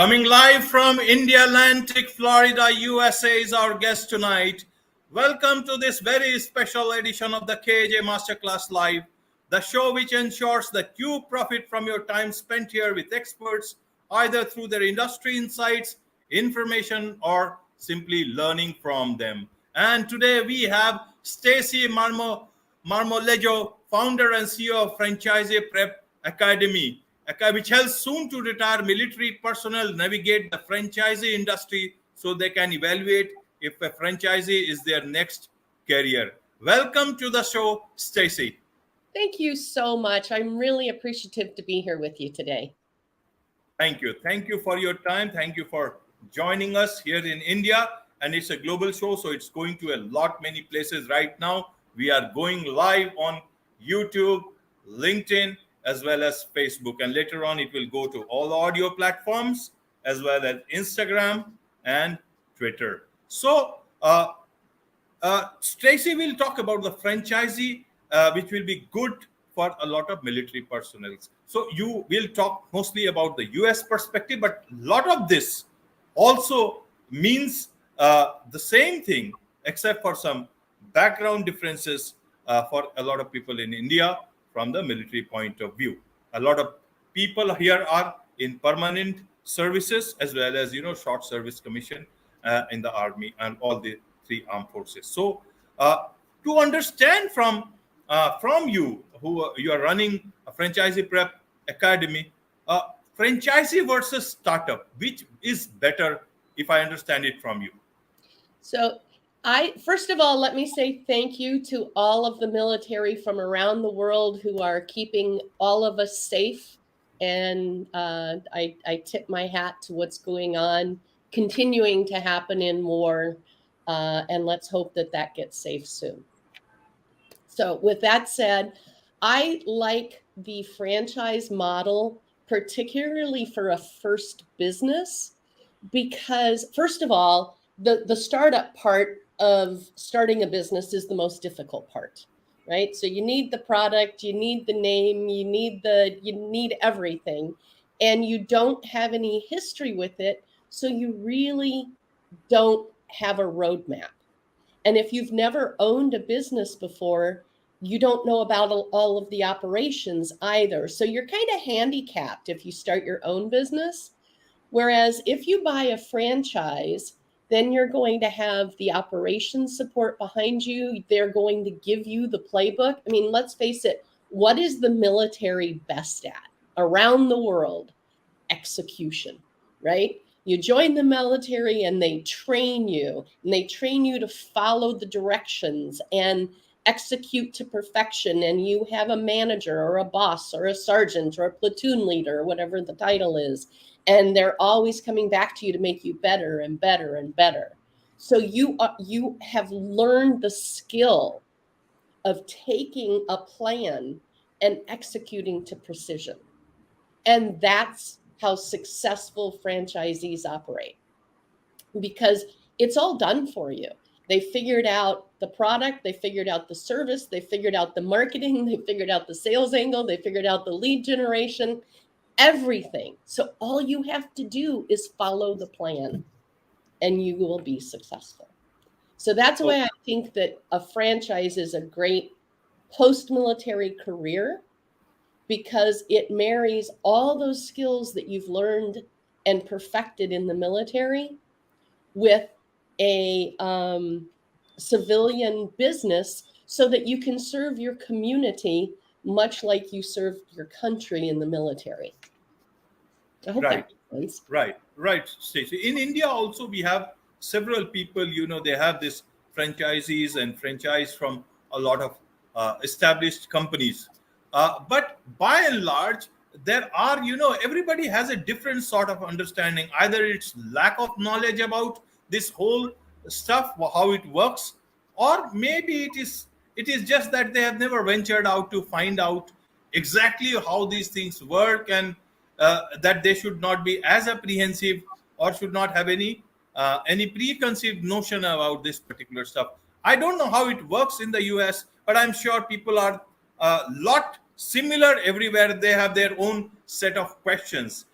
Coming live from India Atlantic, Florida, USA is our guest tonight. Welcome to this very special edition of the KJ Masterclass Live, the show which ensures that you profit from your time spent here with experts, either through their industry insights, information, or simply learning from them. And today we have Stacey Marmolejo, founder and CEO of Franchisee Prep Academy, which helps soon to retire military personnel navigate the franchisee industry so they can evaluate if a franchisee is their next career. Welcome to the show, Stacey. Thank you so much. I'm really appreciative to be here with you today. Thank you. Thank you for your time. Thank you for joining us here in India. And it's a global show, so it's going to many places right now. We are going live on YouTube, LinkedIn, as well as Facebook. And later on, it will go to all the audio platforms, as well as Instagram and Twitter. So, Stacey will talk about the franchisee, which will be good for a lot of military personnel. So you will talk mostly about the US perspective, but a lot of this also means the same thing, except for some background differences for a lot of people in India from the military point of view. A lot of people here are in permanent services as well as, short service commission in the army and all the three armed forces. So to understand from you, who you are running a Franchisee Prep Academy, franchisee versus startup, which is better, if I understand it from you? So first of all, let me say thank you to all of the military from around the world who are keeping all of us safe. And I tip my hat to what's going on, continuing to happen in war. And let's hope that gets safe soon. So with that said, I like the franchise model, particularly for a first business, because first of all, the startup part of starting a business is the most difficult part, right? So you need the product, you need the name, you need everything, and you don't have any history with it. So you really don't have a roadmap. And if you've never owned a business before, you don't know about all of the operations either. So you're kind of handicapped if you start your own business. Whereas if you buy a franchise, then you're going to have the operations support behind you. They're going to give you the playbook. I mean, let's face it, what is the military best at around the world? Execution, right? You join the military and they train you to follow the directions and execute to perfection. And you have a manager or a boss or a sergeant or a platoon leader, or whatever the title is. And they're always coming back to you to make you better and better and better. So you have learned the skill of taking a plan and executing to precision. And that's how successful franchisees operate, because it's all done for you. They figured out the product, they figured out the service, they figured out the marketing, they figured out the sales angle, they figured out the lead generation, everything. So all you have to do is follow the plan and you will be successful. So that's why I think that a franchise is a great post-military career, because it marries all those skills that you've learned and perfected in the military with a civilian business, so that you can serve your community much like you served your country in the military. I hope that makes sense. Right, Stacey. In India also, we have several people, they have this franchisees and franchise from a lot of established companies. But by and large, there are, everybody has a different sort of understanding. Either it's lack of knowledge about this whole stuff, how it works, or maybe it is just that they have never ventured out to find out exactly how these things work, and that they should not be as apprehensive or should not have any preconceived notion about this particular stuff. I don't know how it works in the US, but I'm sure people are a lot similar everywhere. They have their own set of questions.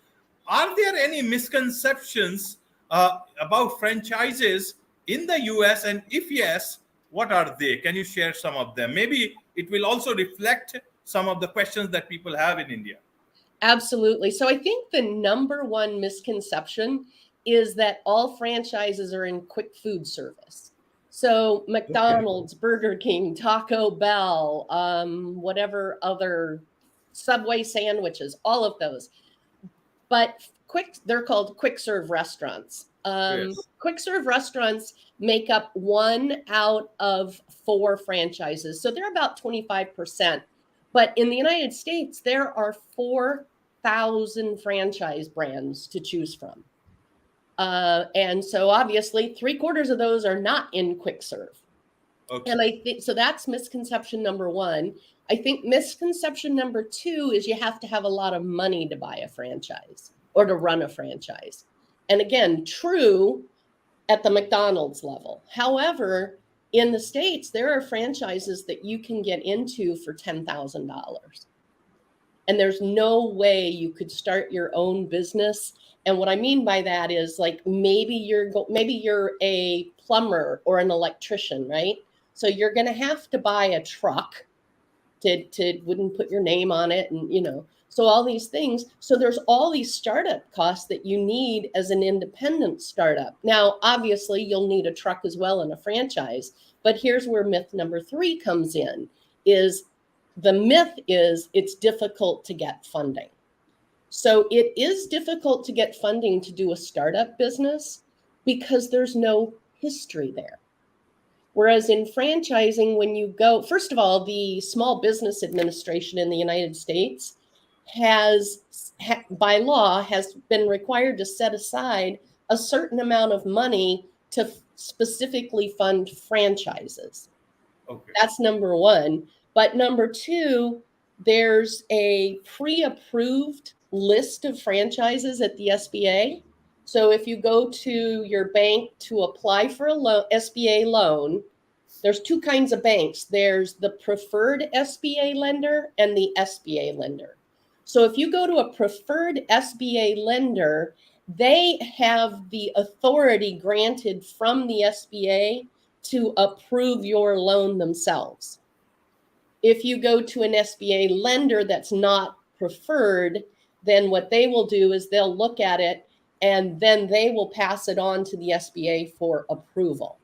are there any misconceptions about franchises in the US? And if yes, what are they? Can you share some of them? Maybe it will also reflect some of the questions that people have in India. Absolutely. So I think the number one misconception is that all franchises are in quick food service. So McDonald's, Burger King, Taco Bell, whatever other Subway sandwiches, all of those. But they're called quick serve restaurants. Yes. Quick serve restaurants make up 1 out of 4 franchises. So they're about 25%. But in the United States, there are 4,000 franchise brands to choose from. And so obviously 3/4 of those are not in quick serve. Okay. And I think so that's misconception number 1. I think misconception number 2 is you have to have a lot of money to buy a franchise or to run a franchise. And again, true at the McDonald's level. However, in the States, there are franchises that you can get into for $10,000. And there's no way you could start your own business. And what I mean by that is like maybe you're a plumber or an electrician, right? So you're going to have to buy a truck to wouldn't put your name on it, and so all these things. So there's all these startup costs that you need as an independent startup. Now, obviously, you'll need a truck as well in a franchise. But here's where myth number 3 comes in: is the myth is it's difficult to get funding. So it is difficult to get funding to do a startup business because there's no history there. Whereas in franchising, when you go, first of all, the Small Business Administration in the United States by law, has been required to set aside a certain amount of money to specifically fund franchises. Okay. That's number 1. But number 2, there's a pre-approved list of franchises at the SBA. So if you go to your bank to apply for a SBA loan, there's 2 kinds of banks. There's the preferred SBA lender and the SBA lender. So if you go to a preferred SBA lender, they have the authority granted from the SBA to approve your loan themselves. If you go to an SBA lender that's not preferred, then what they will do is they'll look at it and then they will pass it on to the SBA for approval.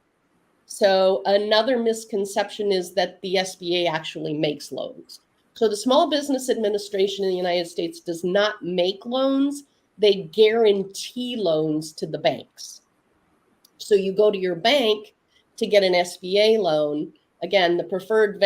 So another misconception is that the SBA actually makes loans. So the Small Business Administration in the United States does not make loans. They guarantee loans to the banks. So you go to your bank to get an SBA loan. Again, the preferred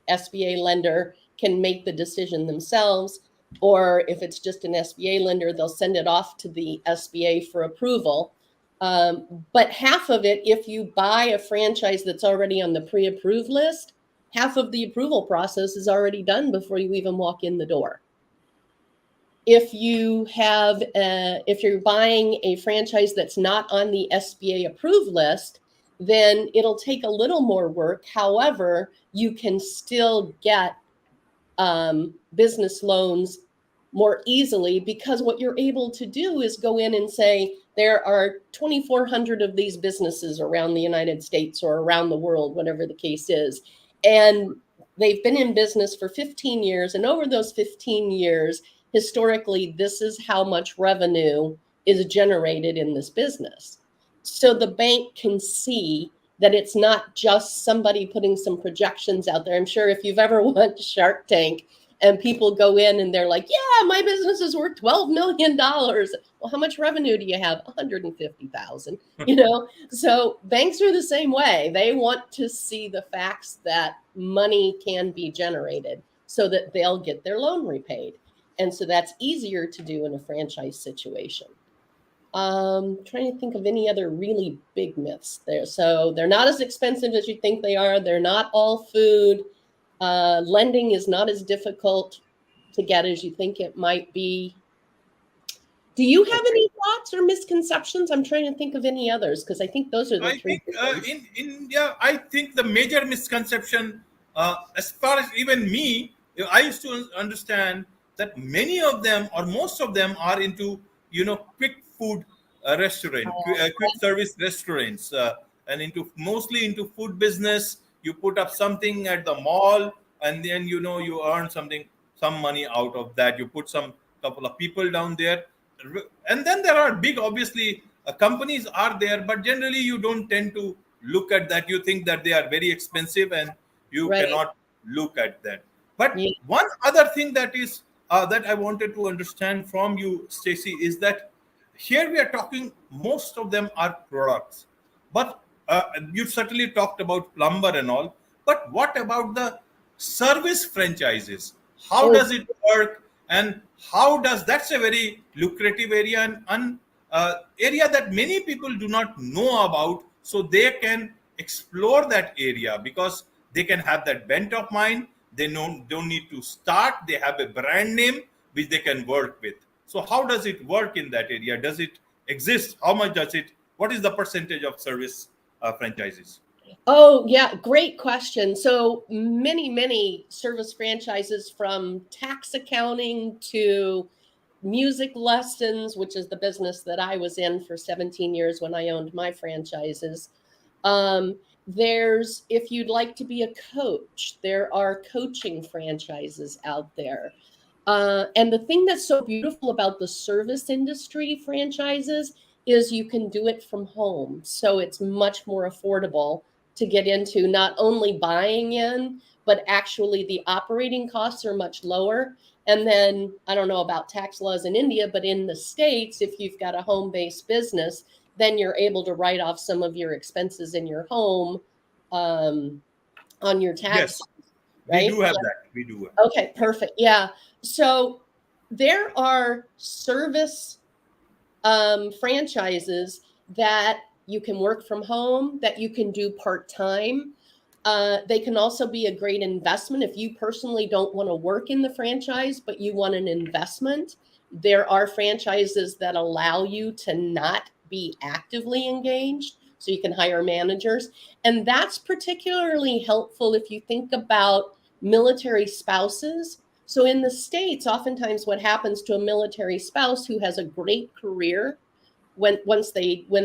SBA lender can make the decision themselves, or if it's just an SBA lender, they'll send it off to the SBA for approval. But half of it, if you buy a franchise that's already on the pre-approved list, half of the approval process is already done before you even walk in the door. If you're buying a franchise that's not on the SBA approved list, then it'll take a little more work. However, you can still get business loans more easily, because what you're able to do is go in and say, there are 2,400 of these businesses around the United States or around the world, whatever the case is. And they've been in business for 15 years. And over those 15 years, historically, this is how much revenue is generated in this business. So the bank can see that it's not just somebody putting some projections out there. I'm sure if you've ever watched Shark Tank and people go in and they're like, yeah, my business is worth $12 million. Well, how much revenue do you have? 150,000, So banks are the same way. They want to see the facts that money can be generated so that they'll get their loan repaid. And so that's easier to do in a franchise situation. Trying to think of any other really big myths there. So they're not as expensive as you think they are. They're not all food. Lending is not as difficult to get as you think it might be. Do you have any thoughts or misconceptions? I'm trying to think of any others, because I think those are the I three. think in India, I think the major misconception, as far as even me, I used to understand that many of them or most of them are into, quick food restaurant, quick service restaurants, and into mostly into food business. You put up something at the mall, and then you earn some money out of that. You put some couple of people down there, and then there are big, obviously, companies are there, but generally you don't tend to look at that. You think that they are very expensive, and you Right. cannot look at that. But Yeah. one other thing that is that I wanted to understand from you, Stacy, is that here we are talking, most of them are products, but you certainly talked about plumber and all. But what about the service franchises? How Oh, does it work, and how does that's a very lucrative area, and area that many people do not know about, so they can explore that area because they can have that bent of mind. They don't need to start. They have a brand name which they can work with. So how does it work in that area? Does it exist? How much does it? What is the percentage of service franchises? Oh, yeah, great question. So many service franchises, from tax accounting to music lessons, which is the business that I was in for 17 years when I owned my franchises. There's, if you'd like to be a coach, there are coaching franchises out there. And the thing that's so beautiful about the service industry franchises is you can do it from home. So it's much more affordable to get into, not only buying in, but actually the operating costs are much lower. And then I don't know about tax laws in India, but in the States, if you've got a home based business, then you're able to write off some of your expenses in your home on your tax, Yes, we right? do have that. We do. Okay, perfect. Yeah. So there are service franchises that you can work from home, that you can do part time. They can also be a great investment if you personally don't want to work in the franchise, but you want an investment. There are franchises that allow you to not be actively engaged, so you can hire managers. And that's particularly helpful if you think about military spouses. So in the States, oftentimes what happens to a military spouse who has a great career when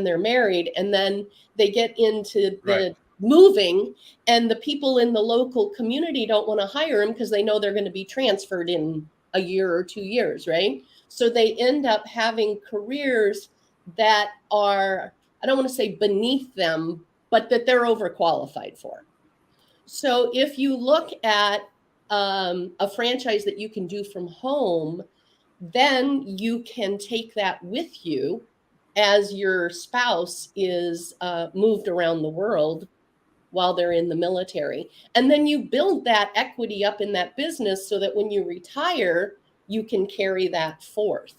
they're married, and then they get into Right. the moving, and the people in the local community don't want to hire them because they know they're going to be transferred in a year or 2 years, right? So they end up having careers that are, I don't want to say beneath them, but that they're overqualified for. So if you look at a franchise that you can do from home, then you can take that with you as your spouse is moved around the world while they're in the military. And then you build that equity up in that business so that when you retire, you can carry that forth.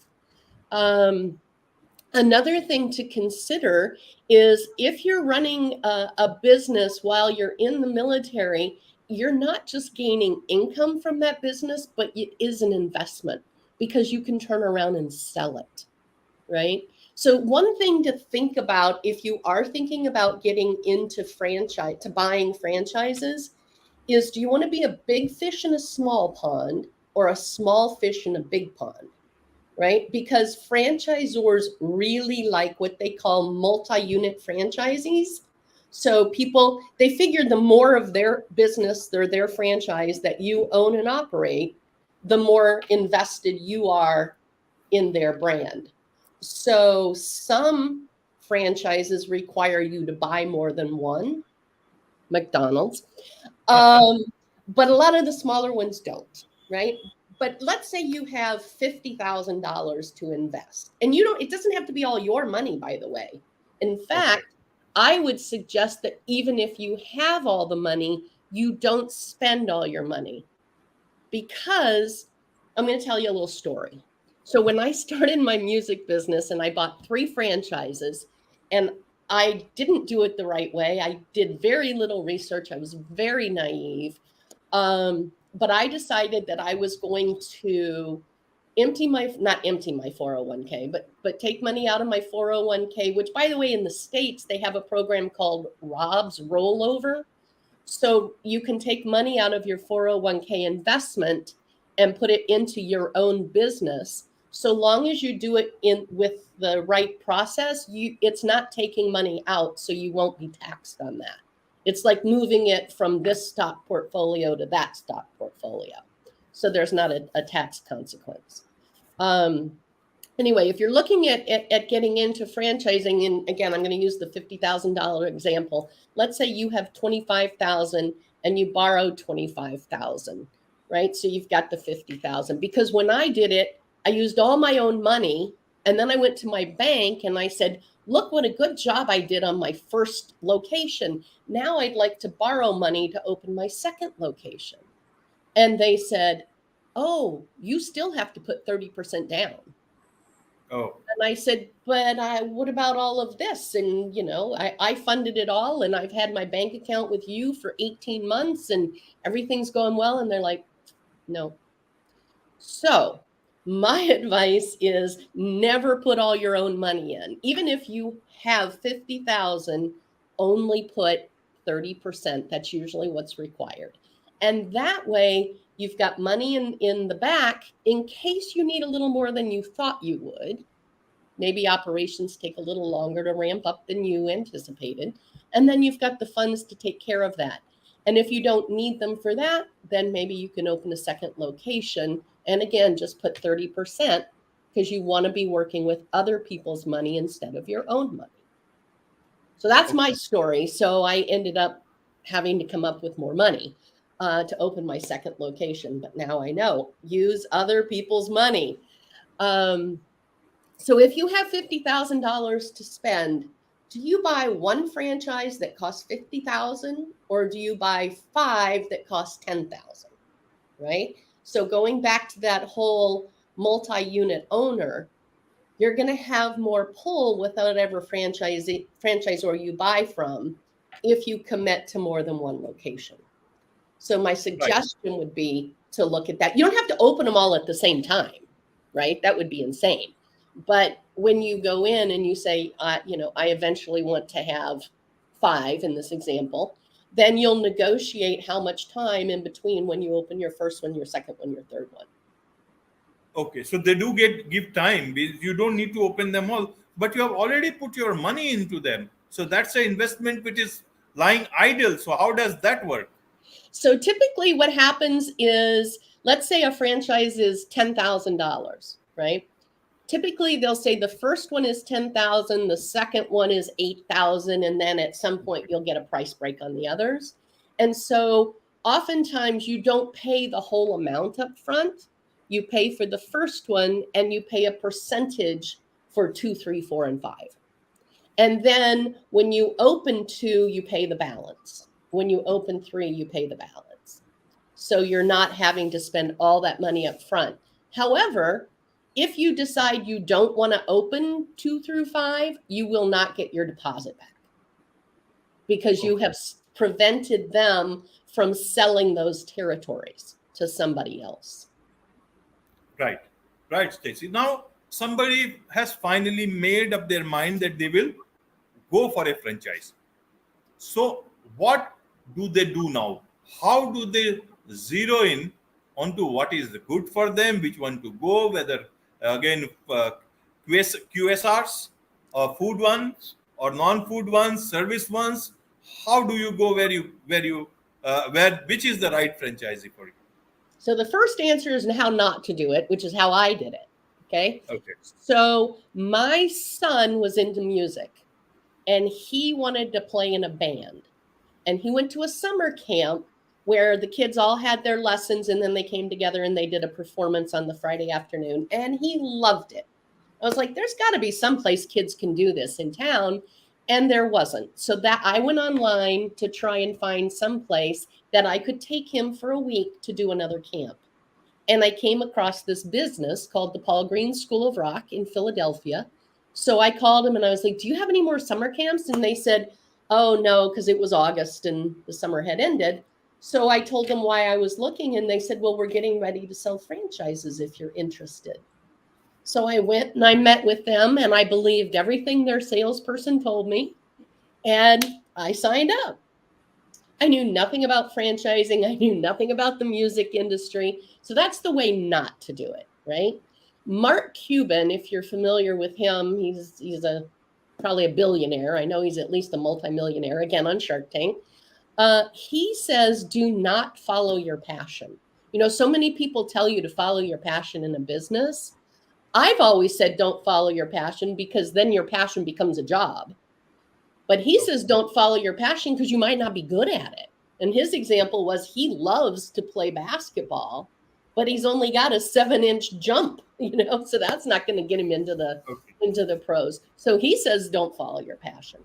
Um, Another thing to consider is if you're running a business while you're in the military, you're not just gaining income from that business, but it is an investment because you can turn around and sell it, right? So one thing to think about if you are thinking about getting into franchise, to buying franchises, is do you want to be a big fish in a small pond or a small fish in a big pond? Right? Because franchisors really like what they call multi-unit franchisees. So people, they figure the more of their business or their franchise that you own and operate, the more invested you are in their brand. So some franchises require you to buy more than one, McDonald's. Um, but a lot of the smaller ones don't, right? But let's say you have $50,000 to invest, and you don't, it doesn't have to be all your money, by the way. In Okay. fact, I would suggest that even if you have all the money, you don't spend all your money, because I'm going to tell you a little story. So when I started my music business and I bought 3 franchises, and I didn't do it the right way. I did very little research. I was very naive. But I decided that I was going to not empty my 401k, but take money out of my 401k, which, by the way, in the States, they have a program called Rob's Rollover. So you can take money out of your 401k investment and put it into your own business, so long as you do it in with the right process, it's not taking money out, so you won't be taxed on that. It's like moving it from this stock portfolio to that stock portfolio. So there's not a tax consequence. Anyway, if you're looking at getting into franchising, and again, I'm going to use the $50,000 example. Let's say you have $25,000 and you borrowed $25,000, right? So you've got the $50,000. Because when I did it, I used all my own money, and then I went to my bank and I said, look what a good job I did on my first location. Now I'd like to borrow money to open my second location. And they said, oh, you still have to put 30% down. Oh. And I said, but what about all of this? And, I funded it all, and I've had my bank account with you for 18 months and everything's going well. And they're like, no. So my advice is never put all your own money in. Even if you have 50,000, only put 30%. That's usually what's required. And that way you've got money in the back in case you need a little more than you thought you would. Maybe operations take a little longer to ramp up than you anticipated. And then you've got the funds to take care of that. And if you don't need them for that, then maybe you can open a second location. And again, just put 30% because you want to be working with other people's money instead of your own money. So that's my story. So I ended up having to come up with more money to open my second location. But now I know, use other people's money. So if you have $50,000 to spend, do you buy one franchise that costs $50,000 or do you buy 5 that cost $10,000? Right? So going back to that whole multi-unit owner, you're going to have more pull with whatever franchisor you buy from if you commit to more than one location. So my suggestion would be to look at that. You don't have to open them all at the same time, right? That would be insane. But when you go in and you say, I eventually want to have 5 in this example, then you'll negotiate how much time in between when you open your first one, your second one, your third one. Okay, so they do give time. You don't need to open them all, but you have already put your money into them. So that's an investment which is lying idle. So how does that work? So typically what happens is, let's say a franchise is $10,000, right? Typically they'll say the first one is 10,000, the second one is 8,000, and then at some point you'll get a price break on the others. And so oftentimes you don't pay the whole amount up front. You pay for the first one and you pay a percentage for 2, 3, 4, and 5. And then when you open 2, you pay the balance. When you open 3, you pay the balance. So you're not having to spend all that money up front. However, if you decide you don't want to open 2 through 5, you will not get your deposit back because you have prevented them from selling those territories to somebody else. Right, Stacey. Now, somebody has finally made up their mind that they will go for a franchise. So, what do they do now? How do they zero in onto what is good for them, which one to go, whether again QSRs or food ones or non-food ones, service ones? How do you go which is the right franchisee for you? So the first answer is how not to do it, which is how I did it. Okay. So my son was into music and he wanted to play in a band, and he went to a summer camp where the kids all had their lessons and then they came together and they did a performance on the Friday afternoon, and he loved it. I was like, there's got to be someplace kids can do this in town. And there wasn't. So that I went online to try and find someplace that I could take him for a week to do another camp. And I came across this business called the Paul Green School of Rock in Philadelphia. So I called him and I was like, do you have any more summer camps? And they said, oh, no, because it was August and the summer had ended. So I told them why I was looking, and they said, well, we're getting ready to sell franchises if you're interested. So I went and I met with them, and I believed everything their salesperson told me, and I signed up. I knew nothing about franchising. I knew nothing about the music industry. So that's the way not to do it, right? Mark Cuban, if you're familiar with him, he's a probably a billionaire. I know he's at least a multimillionaire, again on Shark Tank. He says, do not follow your passion. You know, so many people tell you to follow your passion in a business. I've always said, don't follow your passion because then your passion becomes a job. But he says, don't follow your passion because you might not be good at it. And his example was he loves to play basketball, but he's only got a 7-inch jump, so that's not going to get him into the pros. So he says, don't follow your passion.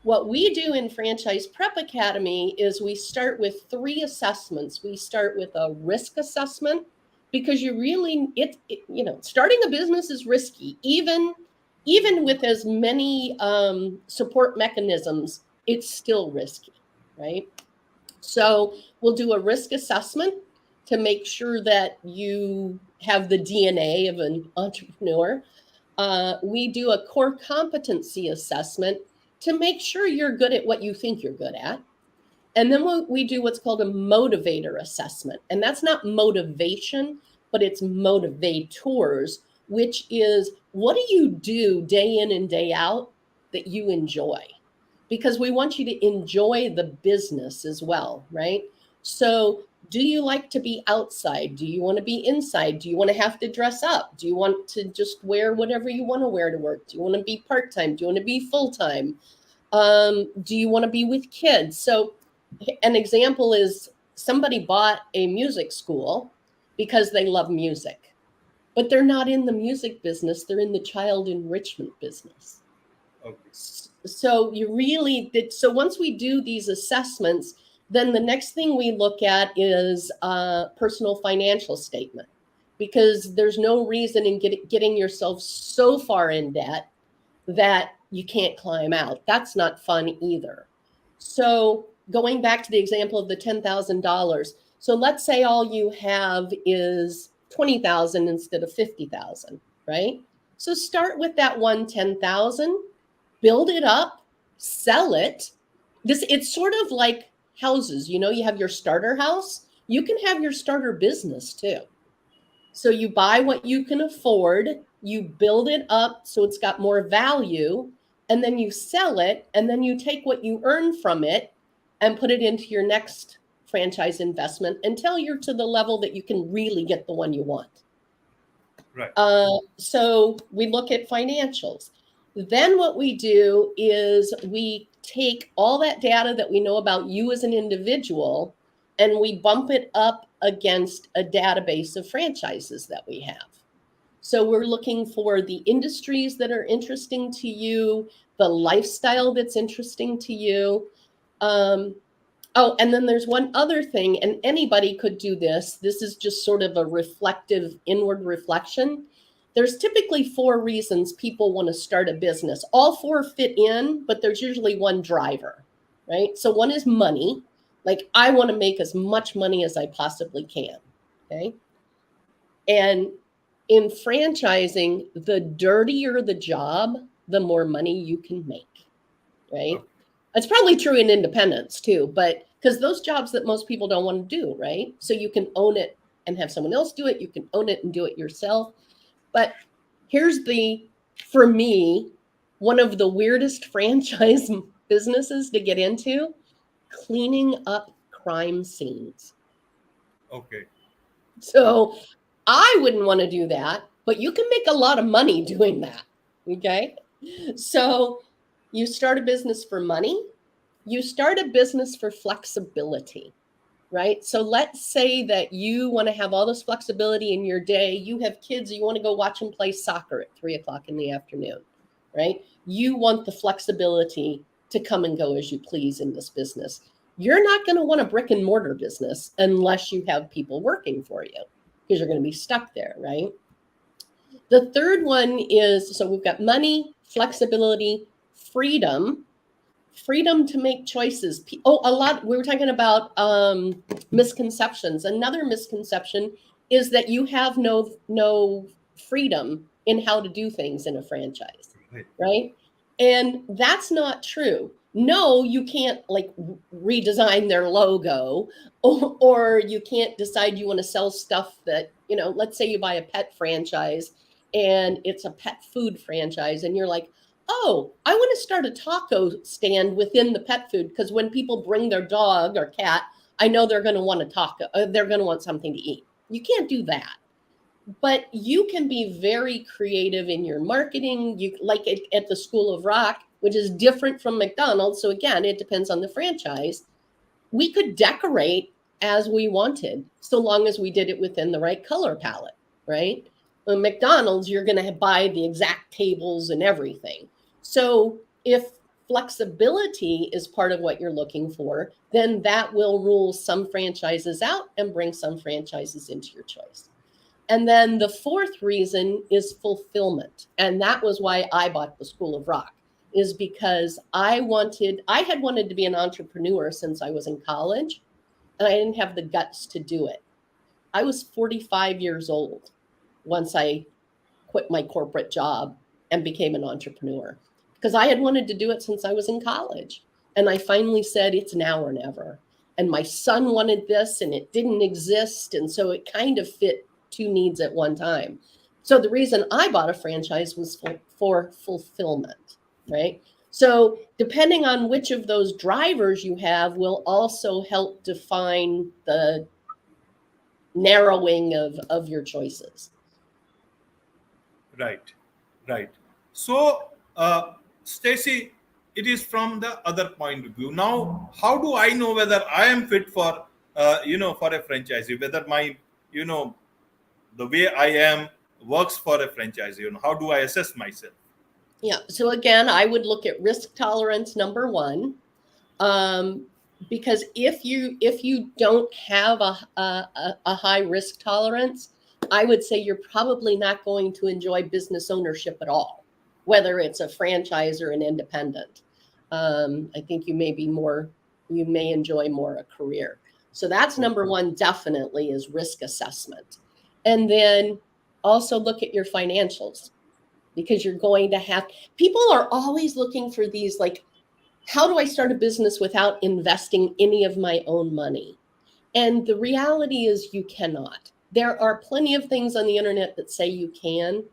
What we do in Franchise Prep Academy is we start with 3 assessments. We start with a risk assessment because starting a business is risky. Even with as many support mechanisms, it's still risky, right? So we'll do a risk assessment to make sure that you have the DNA of an entrepreneur. We do a core competency assessment to make sure you're good at what you think you're good at. And then we do what's called a motivator assessment. And that's not motivation, but it's motivators, which is what do you do day in and day out that you enjoy? Because we want you to enjoy the business as well, right? So do you like to be outside? Do you want to be inside? Do you want to have to dress up? Do you want to just wear whatever you want to wear to work? Do you want to be part-time? Do you want to be full-time? Do you want to be with kids? So an example is somebody bought a music school because they love music, but they're not in the music business. They're in the child enrichment business. Okay. So so once we do these assessments, then the next thing we look at is a personal financial statement, because there's no reason in getting yourself so far in debt that you can't climb out. That's not fun either. So going back to the example of the $10,000. So let's say all you have is 20,000 instead of 50,000, right? So start with that 10,000, build it up, sell it. It's sort of like houses. You have your starter house. You can have your starter business too. So you buy what you can afford, you build it up so it's got more value, and then you sell it, and then you take what you earn from it and put it into your next franchise investment until you're to the level that you can really get the one you want. Right. So we look at financials. Then what we do is we take all that data that we know about you as an individual and we bump it up against a database of franchises that we have. So we're looking for the industries that are interesting to you, the lifestyle that's interesting to you. And then there's one other thing, and anybody could do this. This is just sort of a reflective inward reflection. There's typically 4 reasons people want to start a business. All 4 fit in, but there's usually one driver, right? So one is money. Like, I want to make as much money as I possibly can, okay? And in franchising, the dirtier the job, the more money you can make, right? Okay. It's probably true in independence too, but because those jobs that most people don't want to do, right? So you can own it and have someone else do it. You can own it and do it yourself. But here's for me, one of the weirdest franchise businesses to get into, cleaning up crime scenes. Okay. So I wouldn't want to do that, but you can make a lot of money doing that. Okay. So you start a business for money. You start a business for flexibility, right? So let's say that you want to have all this flexibility in your day. You have kids, you want to go watch them play soccer at 3:00 in the afternoon, right? You want the flexibility to come and go as you please in this business. You're not going to want a brick and mortar business unless you have people working for you, because you're going to be stuck there, right? The third one is, so we've got money, flexibility, freedom to make choices. We were talking about misconceptions. Another misconception is that you have no freedom in how to do things in a franchise, right? And that's not true. no, you can't like redesign their logo, or you can't decide you want to sell stuff that, let's say you buy a pet franchise and it's a pet food franchise and you're like, oh, I want to start a taco stand within the pet food because when people bring their dog or cat, I know they're going to want a taco. They're going to want something to eat. You can't do that. But you can be very creative in your marketing. You like it at the School of Rock, which is different from McDonald's. So again, it depends on the franchise. We could decorate as we wanted, so long as we did it within the right color palette, right? When McDonald's, you're going to buy the exact tables and everything. So if flexibility is part of what you're looking for, then that will rule some franchises out and bring some franchises into your choice. And then the fourth reason is fulfillment. And that was why I bought the School of Rock, is because I had wanted to be an entrepreneur since I was in college, and I didn't have the guts to do it. I was 45 years old once I quit my corporate job and became an entrepreneur, because I had wanted to do it since I was in college. And I finally said, it's now or never. And my son wanted this and it didn't exist. And so it kind of fit two needs at one time. So the reason I bought a franchise was for fulfillment, right? So depending on which of those drivers you have will also help define the narrowing of your choices. Right, right. So, Stacey, it is from the other point of view. Now, how do I know whether I am fit for, for a franchisee? Whether my, the way I am works for a franchisee? How do I assess myself? Yeah. So again, I would look at risk tolerance, number one, because if you don't have a high risk tolerance, I would say you're probably not going to enjoy business ownership at all, whether it's a franchise or an independent. I think you may enjoy more a career. So that's number one, definitely, is risk assessment. And then also look at your financials, because you're going to have, people are always looking for these, like, how do I start a business without investing any of my own money? And the reality is you cannot. There are plenty of things on the internet that say you can,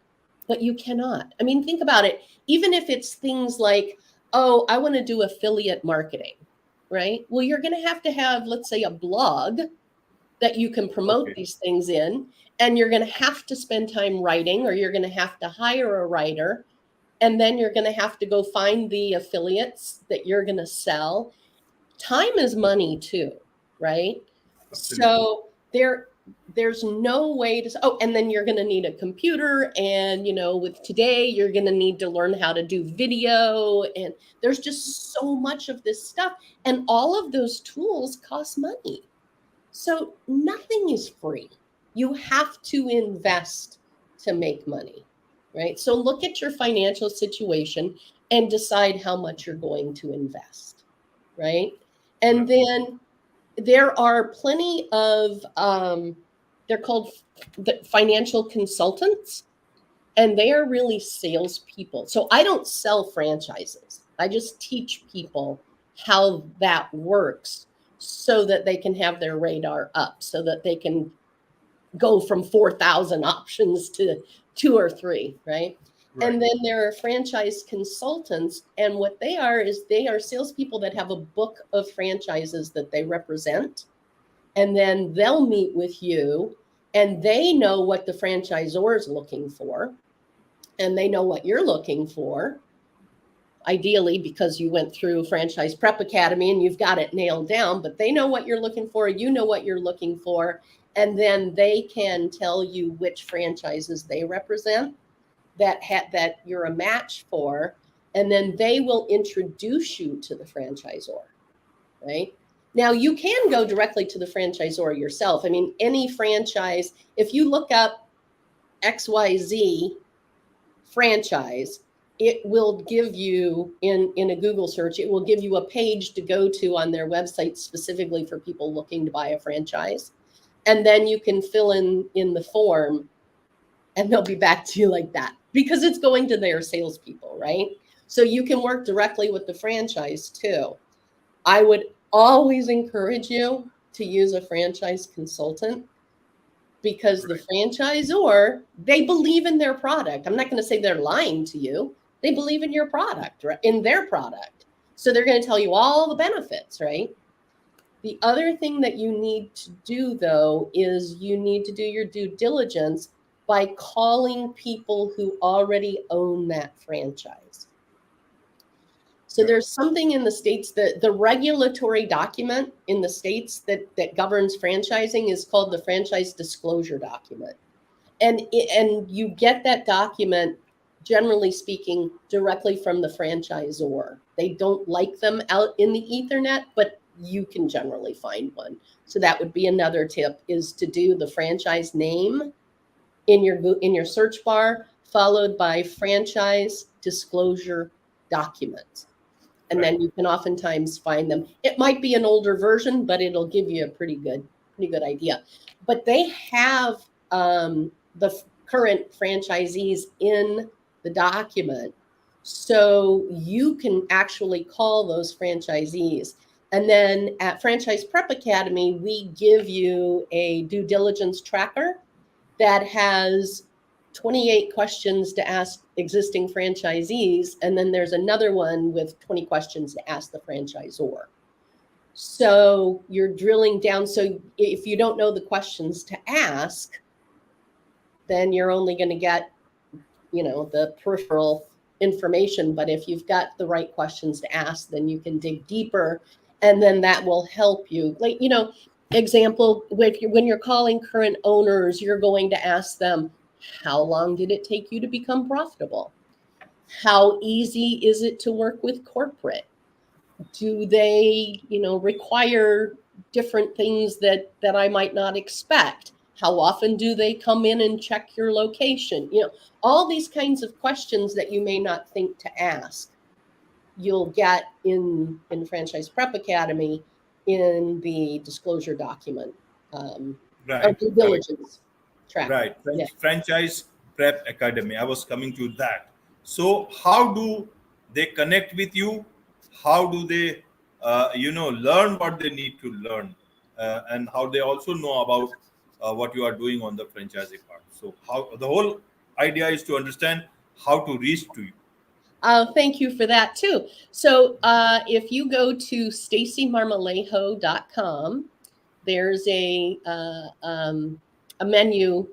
but you cannot. I mean, think about it. Even if it's things like, oh, I want to do affiliate marketing, right? Well, you're going to have, let's say, a blog that you can promote these things in, and you're going to have to spend time writing, or you're going to have to hire a writer, and then you're going to have to go find the affiliates that you're going to sell. Time is money too, right? Absolutely. So there's no way to, and then you're going to need a computer, and with today you're going to need to learn how to do video, and there's just so much of this stuff, and all of those tools cost money. So nothing is free. You have to invest to make money, right? So look at your financial situation and decide how much you're going to invest, right? And then there are plenty of, they're called financial consultants, and they are really salespeople. So I don't sell franchises. I just teach people how that works so that they can have their radar up, so that they can go from 4,000 options to 2 or 3, right? And then there are franchise consultants, and what they are is they are salespeople that have a book of franchises that they represent, and then they'll meet with you, and they know what the franchisor is looking for, and they know what you're looking for, ideally because you went through Franchise Prep Academy and you've got it nailed down, but they know what you're looking for, you know what you're looking for, and then they can tell you which franchises they represent that you're a match for, and then they will introduce you to the franchisor, right? Now, you can go directly to the franchisor yourself. I mean, any franchise, if you look up XYZ franchise, it will give you, in a Google search, it will give you a page to go to on their website specifically for people looking to buy a franchise. And then you can fill in the form, and they'll be back to you like that, because it's going to their salespeople, right? So you can work directly with the franchise too. I would always encourage you to use a franchise consultant, because the franchisor, they believe in their product. I'm not going to say they're lying to you. They believe in your product, right? In their product. So they're going to tell you all the benefits, right? The other thing that you need to do, though, is you need to do your due diligence by calling people who already own that franchise. So there's something in the states that the regulatory document in the states that governs franchising is called the franchise disclosure document. And you get that document, generally speaking, directly from the franchisor. They don't like them out in the Ethernet, but you can generally find one. So that would be another tip, is to do the franchise name in your search bar, followed by franchise disclosure document. And then you can oftentimes find them. It might be an older version, but it'll give you a pretty good idea. But they have the current franchisees in the document, so you can actually call those franchisees. And then at Franchise Prep Academy, we give you a due diligence tracker that has 28 questions to ask existing franchisees, and then there's another one with 20 questions to ask the franchisor. So you're drilling down. So if you don't know the questions to ask, then you're only going to get, the peripheral information. But if you've got the right questions to ask, then you can dig deeper, and then that will help you. Like, example, when you're calling current owners, you're going to ask them, how long did it take you to become profitable? How easy is it to work with corporate? Do they, require different things that I might not expect? How often do they come in and check your location? All these kinds of questions that you may not think to ask, you'll get in Franchise Prep Academy in the disclosure document, Right. due diligence track. Right. Yeah. Franchise Prep Academy. I was coming to that. So how do they connect with you? How do they, learn what they need to learn, and how they also know about what you are doing on the franchising part? So how the whole idea is to understand how to reach to you. Thank you for that too. So if you go to staceymarmolejo.com, there's a menu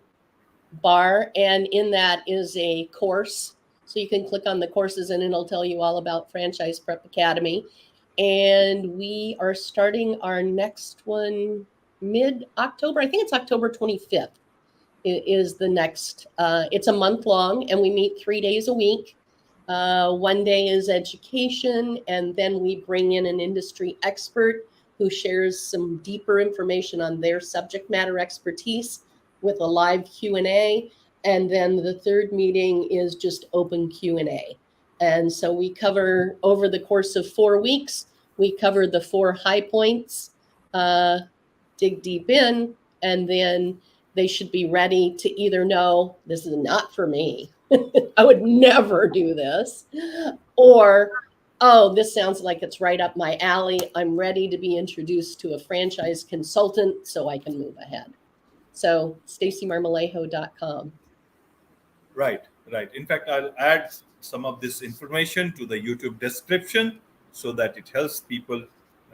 bar, and in that is a course. So you can click on the courses and it'll tell you all about Franchise Prep Academy. And we are starting our next one mid-October. I think it's October 25th is the next. It's a month long, and we meet 3 days a week. One day is education, and then we bring in an industry expert who shares some deeper information on their subject matter expertise with a live Q&A. And then the third meeting is just open Q&A. And so we cover, over the course of 4 weeks, we cover the 4 high points, dig deep in, and then they should be ready to either know, this is not for me, I would never do this, or, oh, this sounds like it's right up my alley. I'm ready to be introduced to a franchise consultant so I can move ahead. So staceymarmolejo.com. Right. In fact, I'll add some of this information to the YouTube description so that it helps people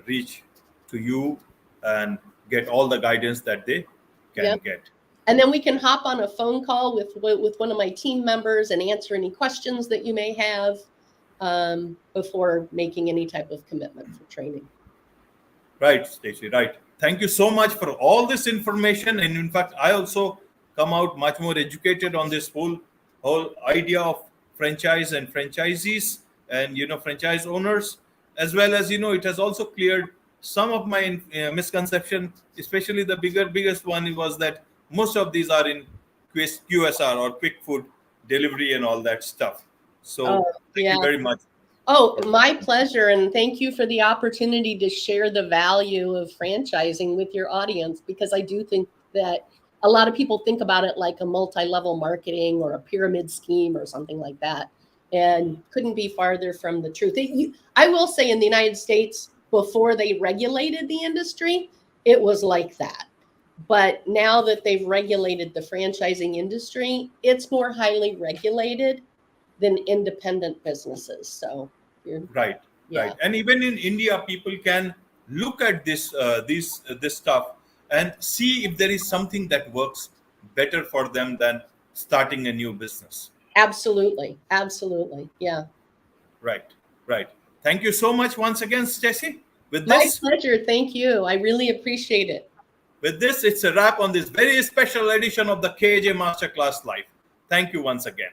reach to you and get all the guidance that they can get. And then we can hop on a phone call with one of my team members and answer any questions that you may have before making any type of commitment for training. Right, Stacey, right. Thank you so much for all this information. And in fact, I also come out much more educated on this whole idea of franchise and franchisees and, franchise owners, as well as, it has also cleared some of my misconception, especially the biggest one was that most of these are in QSR or quick food delivery and all that stuff. So thank you very much. Oh, my pleasure. And thank you for the opportunity to share the value of franchising with your audience, because I do think that a lot of people think about it like a multi-level marketing or a pyramid scheme or something like that. and couldn't be farther from the truth. I will say in the United States, before they regulated the industry, it was like that. But now that they've regulated the franchising industry, it's more highly regulated than independent businesses. So Right, yeah. right. And even in India, people can look at this stuff and see if there is something that works better for them than starting a new business. Absolutely. Absolutely. Yeah. Right, right. Thank you so much once again, Stacey. With My this, pleasure. Thank you. I really appreciate it. it's a wrap on this very special edition of the KJ Masterclass Live. Thank you once again.